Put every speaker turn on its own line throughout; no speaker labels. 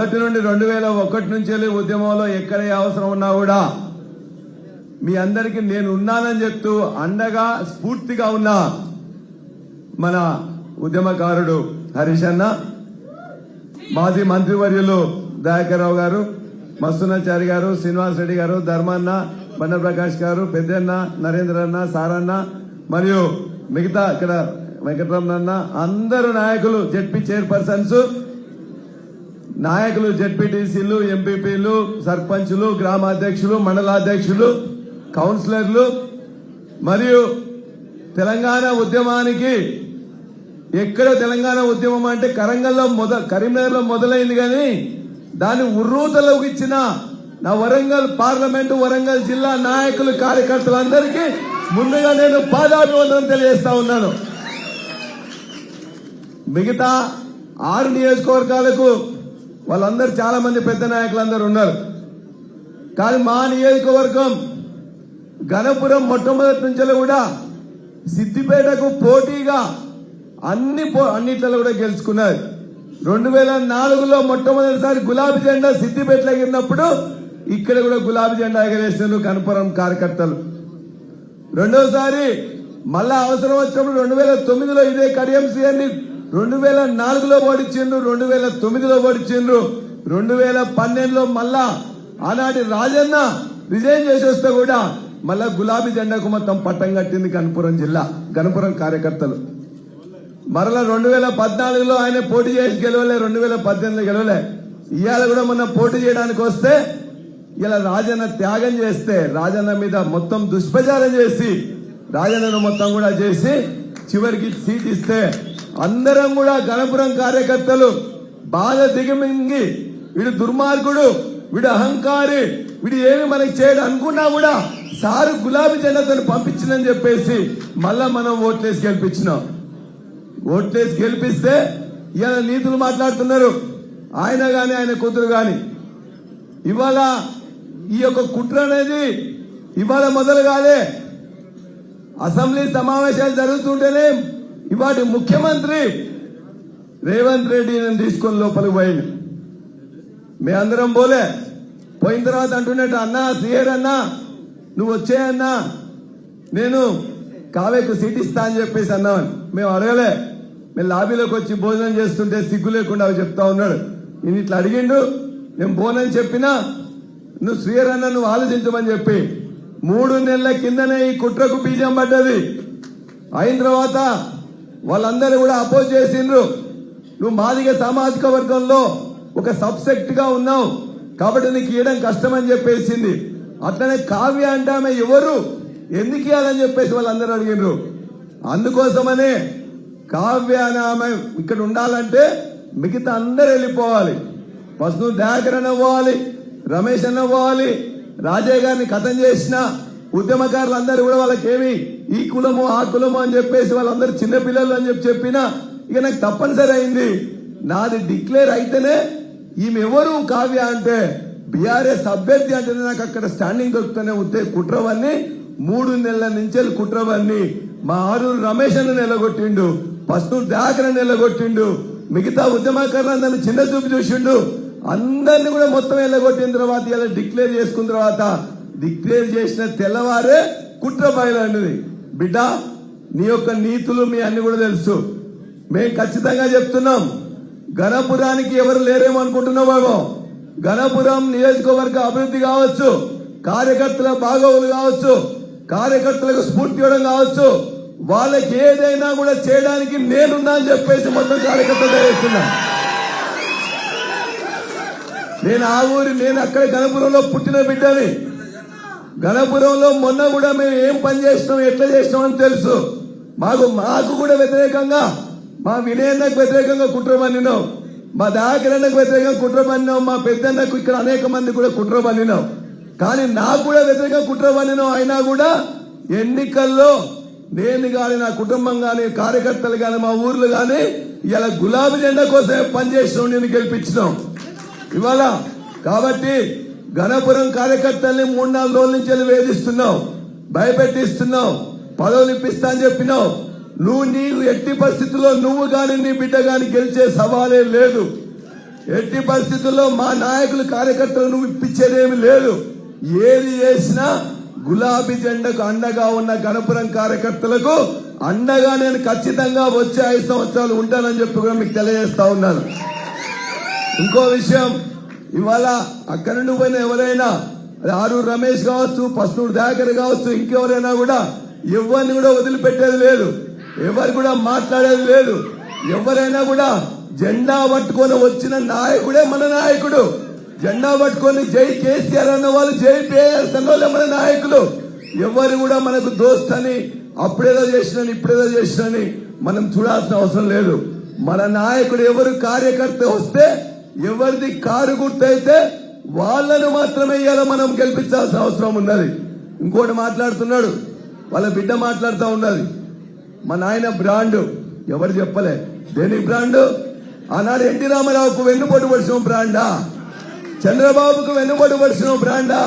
మొదటి నుండి 2001 నుంచి ఉద్యమంలో ఎక్కడ అవసరం ఉన్నా కూడా మీ అందరికీ నేను ఉన్నానని చెప్తూ అండగా స్ఫూర్తిగా ఉన్న మన ఉద్యమకారుడు హరీష్ అన్న, మాజీ మంత్రివర్యులు దయాకర్రావు గారు, మస్తునాచారి గారు, శ్రీనివాస్ రెడ్డి గారు, ధర్మన్న, బండ ప్రకాష్ గారు, పెద్దన్న, నరేంద్ర అన్న, సారన్న మరియు మిగతా ఇక్కడ వెంకటరమణ అందరూ నాయకులు, జెడ్పీ చైర్పర్సన్స్, నాయకులు, జెడ్పీటీసీలు, ఎంపీపీలు, సర్పంచులు, గ్రామాధ్యక్షులు, మండలాధ్యక్షులు, కౌన్సిలర్లు మరియు తెలంగాణ ఉద్యమానికి ఎక్కడో తెలంగాణ ఉద్యమం అంటే కరీంనగర్ లో మొదలైంది కానీ దాన్ని ఉర్రూతలోకి ఇచ్చిన నా వరంగల్ పార్లమెంటు, వరంగల్ జిల్లా నాయకులు, కార్యకర్తలందరికీ ముందుగా నేను పాదాభివందనం తెలియజేస్తా ఉన్నాను. మిగతా 6 నియోజకవర్గాలకు వాళ్ళందరూ చాలా మంది పెద్ద నాయకులందరూ ఉన్నారు. కానీ మా నియోజకవర్గం గణపురం మొట్టమొదటి నుంచి కూడా సిద్దిపేటకు పోటీగా అన్నిట్లలో కూడా గెలుచుకున్నారు. 2004లో మొట్టమొదటిసారి గులాబీ జెండా సిద్దిపేటలో ఎగిరినప్పుడు ఇక్కడ కూడా గులాబీ జెండా ఎగరేసిన గణపురం కార్యకర్తలు. రెండోసారి మళ్ళా అవసరం వచ్చినప్పుడు 2009లో ఇదే కడియం శ్రీని 2004లో ఓడించిండ్రు, 2009లో ఓడించిండ్రు, 2012లో మళ్ళా ఆనాటి రాజన్న రిజైన్ చేసి వస్తే కూడా మళ్ళా గులాబీ జెండాకు మొత్తం పట్టం కట్టింది గణపురం జిల్లా, గణపురం కార్యకర్తలు. మరలా 2014లో ఆయన పోటీ చేసి గెలవలే, 2018లో గెలవలే. ఇవాళ కూడా మొన్న పోటీ చేయడానికి వస్తే ఇలా రాజన్న త్యాగం చేస్తే, రాజన్న మీద మొత్తం దుష్ప్రచారం చేసి, రాజన్నను మొత్తం కూడా చేసి చివరికి సీట్ ఇస్తే అందరం కూడా గణపురం కార్యకర్తలు బాగా దిగమింగి వీడు దుర్మార్గుడు, వీడు అహంకారి, వీడు ఏమి మనకి చేయడు అనుకున్నా కూడా సారు గులాబీ జెండాతో పంపించిందని చెప్పేసి మళ్ళా మనం ఓట్లేసి గెలిపించినాం. ఓట్లేసి గెలిపిస్తే ఇవాళ నీతులు మాట్లాడుతున్నారు ఆయన గాని ఆయన కూతురు గాని. ఇవాళ ఈ యొక్క కుట్ర అనేది ఇవాళ మొదలు కాలే. అసెంబ్లీ సమావేశాలు జరుగుతుంటేనే ఇవాటి ముఖ్యమంత్రి రేవంత్ రెడ్డి నేను తీసుకొని లోపలికి పోయింది. మీ అందరం పోయిన తర్వాత అంటున్నట్టు అన్నా సీఆర్ అన్నా నువ్వు వచ్చేయన్నా నేను కావేకు సీట్ ఇస్తా అని చెప్పేసి అన్నామని మేము అడగలే. మేము లాబీలోకి వచ్చి భోజనం చేస్తుంటే సిగ్గు లేకుండా అవి చెప్తా ఉన్నాడు. నేను ఇట్లా అడిగిండు, నేను పోనని చెప్పినా నువ్వు శ్రీయర్ అన్న నువ్వు ఆలోచించమని చెప్పి 3 నెలల కిందనే ఈ కుట్రకు బీజం పడ్డది. అయిన తర్వాత వాళ్ళందరూ కూడా అపోజ్ చేసిండ్రు. నువ్వు మాదిగ సామాజిక వర్గంలో ఒక సబ్సెక్ట్ గా ఉన్నావు కాబట్టి నీకు ఇవ్వడం కష్టం అని చెప్పేసింది. అట్లనే కావ్య అంటే ఆమె ఎవరు, ఎందుకు ఇవ్వాలని చెప్పేసి వాళ్ళందరూ అడిగినారు. అందుకోసమనే కావ్య అని ఆమె ఇక్కడ ఉండాలంటే మిగతా అందరూ వెళ్ళిపోవాలి. ఫస్ట్ దయాకర్ అన్న పోవాలి, రమేష్ అన్న పోవాలి, రాజయ్య గారిని కథం చేసిన ఉద్యమకారులు అందరూ కూడా వాళ్ళకేమి ఈ కులము ఆ కులము అని చెప్పేసి వాళ్ళందరూ చిన్నపిల్లలు అని చెప్పినా ఇక నాకు తప్పనిసరి అయింది. నాది డిక్లేర్ అయితేనే ఈమె ఎవరు కావ్య అంటే బీఆర్ఎస్ అభ్యర్థి అంటేనే నాకు అక్కడ స్టాండింగ్ దొరుకుతూనే ఉంటే కుట్రవన్నీ 3 నెలల నుంచి కుట్రవన్నీ మా ఆరూరు రమేష్ అన్న నిలగొట్టిండు, పస్తూరు దయాకర్ నిలగొట్టిండు, మిగతా ఉద్యమకారులందరినీ చిన్న చూపు చూసిండు. అందరినీ కూడా మొత్తం వెళ్ళగొట్టిన తర్వాత ఇలా డిక్లేర్ చేసుకున్న తర్వాత డిక్లేర్ చేసిన తెల్లవారే కుట్ర బయలుండేది. బిడ్డ నీ యొక్క నీతులు మీ అన్ని కూడా తెలుసు. మేము ఖచ్చితంగా చెప్తున్నాం, గణపురానికి ఎవరు లేరేమో అనుకుంటున్నామేమో. గణపురం నియోజకవర్గ అభివృద్ధి కావచ్చు, కార్యకర్తల బాగోగులు కావచ్చు, కార్యకర్తలకు స్ఫూర్తి ఇవ్వడం కావచ్చు, వాళ్ళకి ఏదైనా కూడా చేయడానికి నేనున్నా అని చెప్పేసి మొత్తం కార్యకర్తలు చేస్తున్నా. నేను అక్కడ గణపురంలో పుట్టిన బిడ్డని. గణపురంలో మొన్న కూడా మేము ఏం పని చేసినాం, ఎట్లా చేసినాం అని తెలుసు. మాకు కూడా వ్యతిరేకంగా, మా వినయన్నకు వ్యతిరేకంగా కుట్ర పన్నినాం, మా దయాకరన్నకు వ్యతిరేకంగా కుట్ర పన్నినాం, మా పెద్దన్నకు ఇక్కడ అనేక మంది కూడా కుట్ర పన్నినాం. కానీ నాకు కూడా వ్యతిరేకంగా కుట్ర పన్నినాం. అయినా కూడా ఎన్నికల్లో నేను గాని, నా కుటుంబం గాని, కార్యకర్తలు గాని, మా ఊర్లు గాని ఇలా గులాబీ జెండా కోసమే పనిచేసినాం, నేను గెలిపించినాం ఇవాళ. కాబట్టి గణపురం కార్యకర్తల్ని 3-4 రోజుల నుంచి వేధిస్తున్నావు, భయపెట్టిస్తున్నావు, పదవులు ఇప్పిస్తా అని చెప్పినావు. నీవు ఎట్టి పరిస్థితుల్లో నువ్వు గాని నీ బిడ్డ గాని గెలిచే సవాలే లేదు. ఎట్టి పరిస్థితుల్లో మా నాయకులు కార్యకర్తలను ఇప్పించేదేమి లేదు. ఏది చేసినా గులాబీ జెండాకు అండగా ఉన్న గణపురం కార్యకర్తలకు అండగా నేను ఖచ్చితంగా వచ్చే 5 సంవత్సరాలు ఉంటానని చెప్పి కూడా మీకు తెలియజేస్తా ఉన్నాను. ఇంకో విషయం, ఇవాళ అక్కడి నుండి పోయిన ఎవరైనా ఆరూరు రమేష్ కావచ్చు, పసునూరు దయాకర్ కావచ్చు, ఇంకెవరైనా కూడా ఎవరిని కూడా వదిలిపెట్టేది లేదు, ఎవరు కూడా మాట్లాడేది లేదు. ఎవరైనా కూడా జెండా పట్టుకొని వచ్చిన నాయకుడే మన నాయకుడు. జెండా పట్టుకొని జై కేసీఆర్ అన్న వాళ్ళు, జై పిఎస్ అన్న వాళ్ళే మన నాయకులు. ఎవరు కూడా మనకు దోస్తని అప్పుడేదో చేసినని ఇప్పుడేదో చేసినని మనం చూడాల్సిన అవసరం లేదు. మన నాయకుడు ఎవరు కార్యకర్త వస్తే, ఎవరిది కారు గుర్తయితే వాళ్ళను మాత్రమే ఇవాళ మనం గెలిపించాల్సిన అవసరం ఉన్నది. ఇంకోటి మాట్లాడుతున్నాడు, వాళ్ళ బిడ్డ మాట్లాడుతూ ఉన్నది, మా నాయన బ్రాండ్. ఎవరు చెప్పలే దేనికి బ్రాండ్? ఆనాడు ఎన్టీ రామారావుకు వెన్నుపోటు పడిచిన బ్రాండా? చంద్రబాబుకు వెన్నుపోటు పడిచిన బ్రాండా?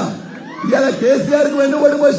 ఇవాళ కేసీఆర్ కు వెన్నుపోటు పడిచిన